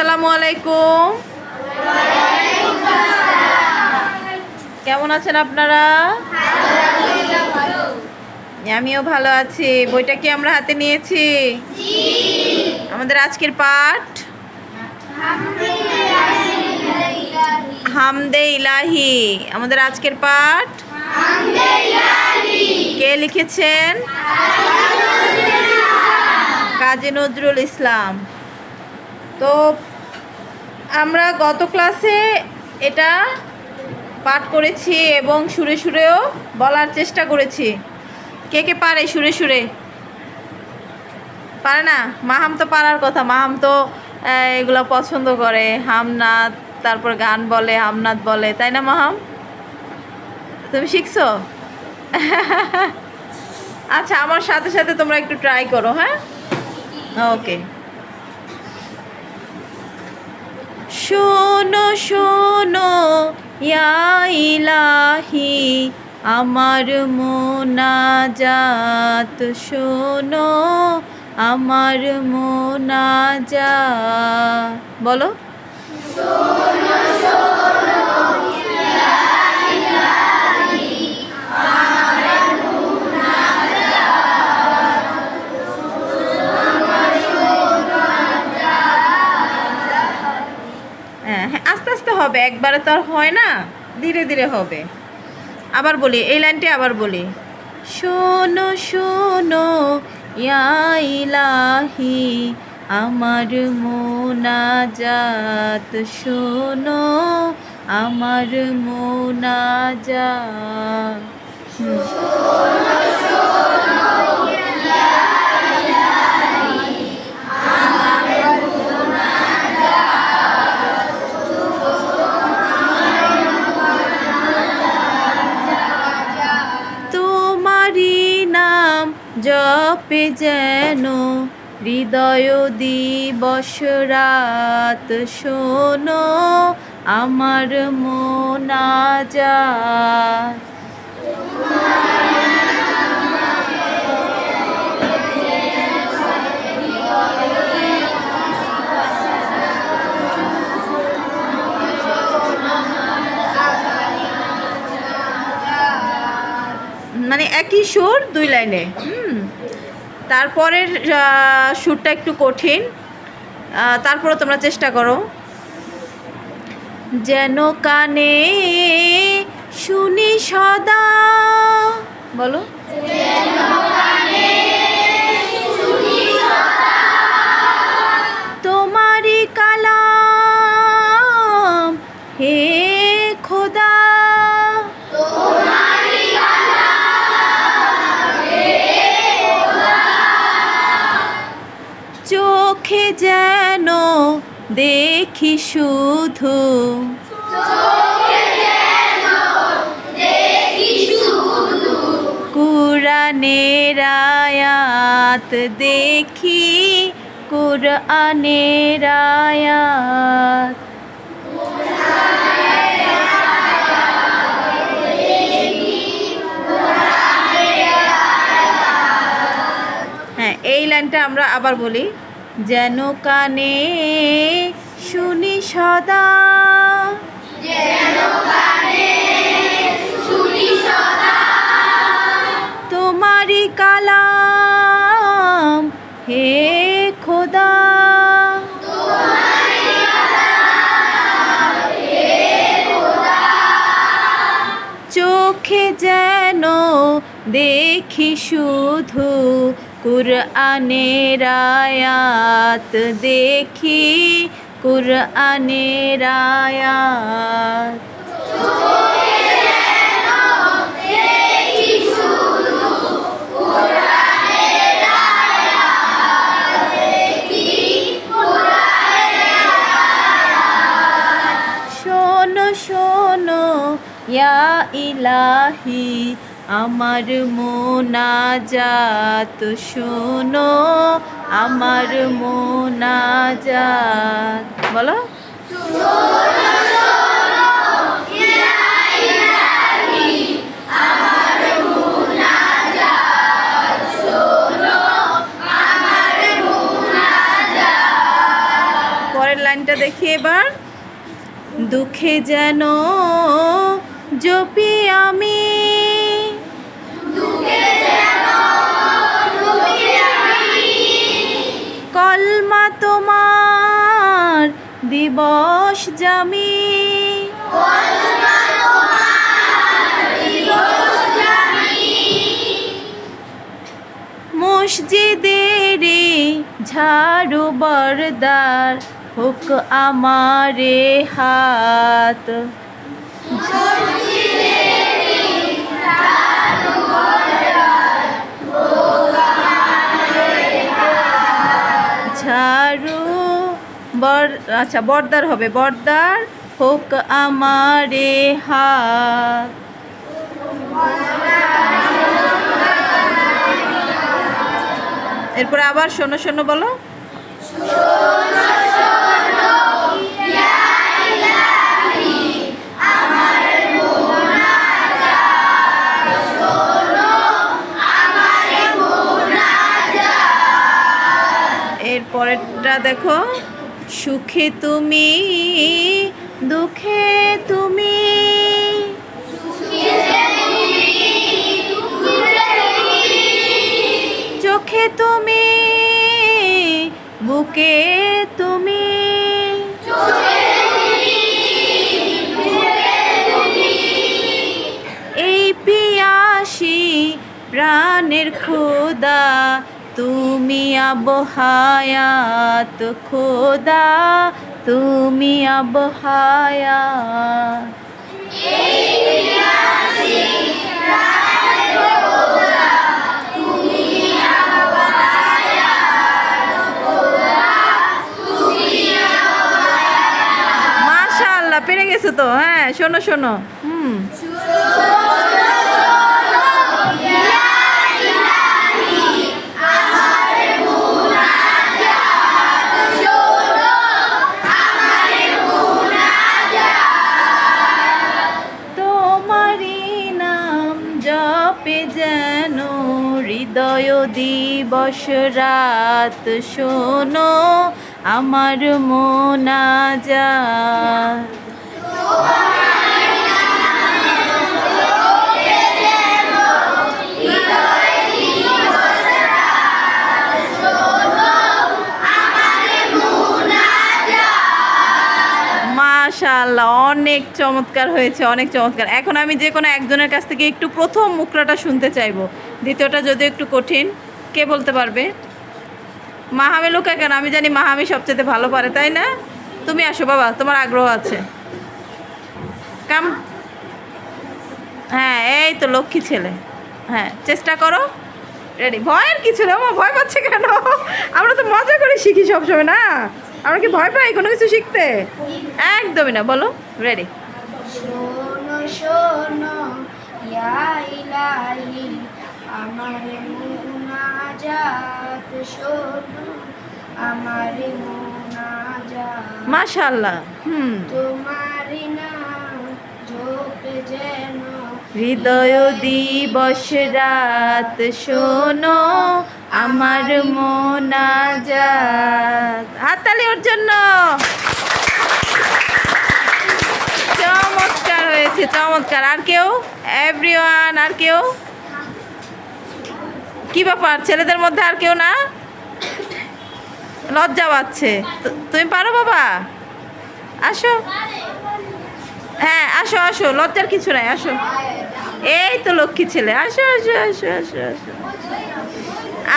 আসসালামু আলাইকুম। কেমন আছেন আপনারা? আমিও ভালো আছি। বইটা কি আমরা হাতে নিয়েছি? আমাদের আজকের পাঠ হামদে ইলাহি। আমাদের আজকের পাঠ কে লিখেছেন? কাজী নজরুল ইসলাম। তো আমরা গত ক্লাসে এটা পাঠ করেছি এবং সুরে সুরেও বলার চেষ্টা করেছি। কে কে পারে সুরে সুরে? পারে না? মাহাম তো পারার কথা। মাহাম তো এগুলো পছন্দ করে, হামনাথ, তারপর গান বলে, হামনাথ বলে, তাই না মাহাম? তুমি শিখছো? আচ্ছা, আমার সাথে সাথে তোমরা একটু ট্রাই করো। হ্যাঁ, ওকে। শোনো শোনো ইয়া ইলাহি আমার মোনাজাত, শোনো আমার মোনাজাত। বলো। হ্যাঁ, আস্তে আস্তে হবে, একবারে তো আর হয় না, ধীরে ধীরে হবে। আবার বলি, এই লাইনটি আবার বলি। শোনো শোনো ইয়া ইলাহি আমার মোনাজাত, শোনো আমার মোনাজাত। তোমারি নাম জপে যেন হৃদয় দিবস রাত, শোনো আমার মোনাজাত। মানে একই সুর দুই লাইনে। তারপরের সুরটা একটু কঠিন, তারপরে তোমরা চেষ্টা করো। যেন কানে শুনি সদা, বলো। তোমারি কালাম হে খোদা, চোখে যেন দেখি শুধু, কুরআনের আয়াত দেখি, কুরআনের আয়াত। হ্যাঁ, এই লাইনটা আমরা আবার বলি। যেন কানে শুনি সদা, তোমারি কালাম হে খোদা, চোখে যেন দেখি শুধু, কুরআনের আয়াত দেখি, কুরআনের আয়াত। শোনো শোনো ইয়া ইলাহি আমার মোনাজাত, শোনো আমার মোনাজাত। বলো। পরের লাইন লাইনটা দেখি এবার। দুঃখে যেন জপি আমি, কলমা তোমার দিবস জামি, মসজিদের ঝাড়ু বরদার হোক আমারে হাত, ঝাড়ু আচ্ছা বরদার হবে, বরদার হোক আমারে হাত। এরপরে আবার শোনো শোনো বলো। এরপরেরটা দেখো। সুখে তুমি দুঃখে তুমি, চোখে তুমি বুকে তুমি, এই পিয়াসী প্রাণের খোদা তুমি আবহায়াত, খোদা তুমি আবহায়াত। মাশাআল্লাহ, পেরে গেছো তো। হ্যাঁ শোনো শোনো। জপে যেন হৃদয় দিবস রাত, শোনো আমার মোনাজাত। মাশাআল্লাহ, অনেক চমৎকার হয়েছে, অনেক চমৎকার। এখন আমি যে কোনো একজনের কাছ থেকে একটু প্রথম মুখরাটা শুনতে চাইবো, দ্বিতীয়টা যদিও একটু কঠিন। কে বলতে পারবে? মাহামি লুকা কেন? আমি জানি মাহামি সবচেয়ে ভালো পারে, তাই না? তুমি আসো বাবা, তোমার আগ্রহ আছে। কাম। হ্যাঁ এই তো লক্ষ্মী ছেলে। হ্যাঁ চেষ্টা করো। রেডি? ভয়ের কিছু না, ভয় পাচ্ছে কেন? আমরা তো মজা করে শিখি সবসময়, না? আমরা কি ভয় পাই কোনো কিছু শিখতে? একদমই না। বলো। রেডি? শোনো শোনো ইয়া ইলাহি আমার মুনাজাত, শোনো আমার মুনাজাত। মাশাআল্লাহ। তোমার নাম জপে যেন হৃদয় দিবস রাত, শোনো আমার মোনাজাত। হাততালি ওর জন্য। চমৎকার হয়েছে, চমৎকার। আর কেউ? এভরিওয়ান। আর কেউ? কি ব্যাপার, ছেলেদের মধ্যে আর কেউ না? লজ্জা পাচ্ছে। তুমি পারো বাবা, আসো। হ্যাঁ আসো আসো, লজ্জার কিছু নাই, আসো। এই তো লক্ষ্মী ছেলে, আসো আসো আসো আসো আসো।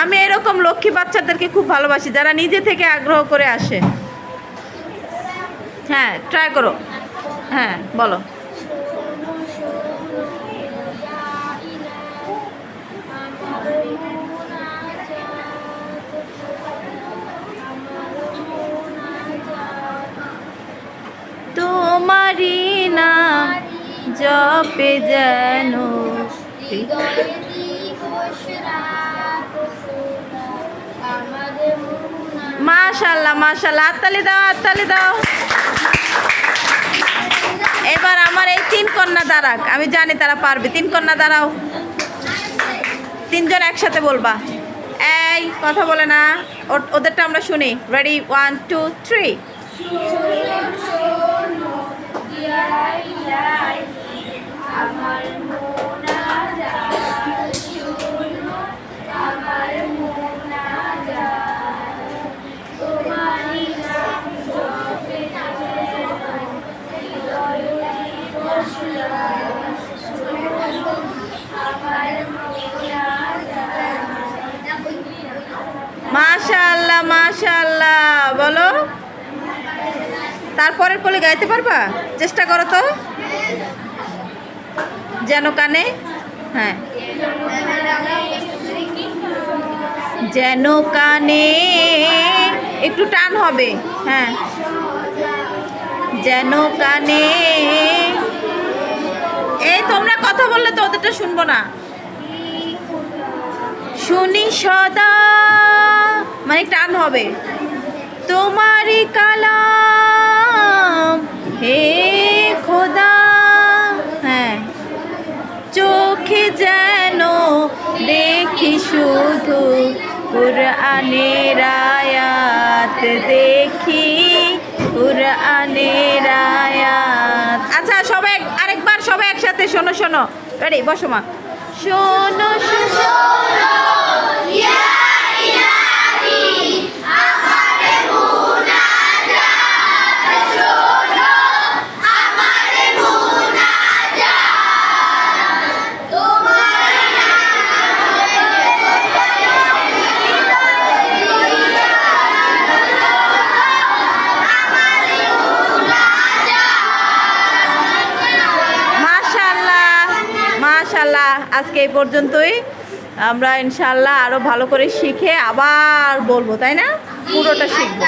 আমি এরকম লক্ষ্মী বাচ্চাদেরকে খুব ভালোবাসি, যারা নিজে থেকে আগ্রহ করে আসে। হ্যাঁ ট্রাই করো। হ্যাঁ বলো। তোমারি নাম জপে যেন মাশাআল্লাহ মাশাআল্লাহ। হাততালি দাও, হাততালি দাও। এবার আমার এই তিন কন্যা দাঁড়াক, আমি জানি তারা পারবে। তিন কন্যা দাঁড়াও, তিনজন একসাথে বলবা। এই কথা বলে না, ওদেরটা আমরা শুনি। রেডি? 1 2 3। শোনো ইয়া ইলাহি আমার মুনাজাত শোনো আমার মুনাজাত তোমারই নাম জপে যেন হৃদয় দিবস শোনো আমার মুনাজাত। মাশাআল্লাহ মাশাআল্লাহ বলো। তারপরের কলি গাইতে পারবা? চেষ্টা করো তো। যেন কানে, হ্যাঁ, যেন কানে একটু টান হবে, হ্যাঁ, যেন কানে। এই তোমরা কথা বললে তো ওদেরটা শুনবো না। শুনি সদা মানে টান হবে। তোমারই কালাম হে খোদা, হ্যাঁ, চোখে যেন দেখি শুধু কুরআনের আয়াত দেখি কুরআনের আয়াত। আচ্ছা সবাই আরেকবার সবাই একসাথে শোনো শোনো। রেডি বসো মা। শোনো শোনো মাশাআল্লাহ। আজকে এই পর্যন্তই। আমরা ইনশাআল্লাহ আরো ভালো করে শিখে আবার বলবো, তাই না? পুরোটা শিখবো।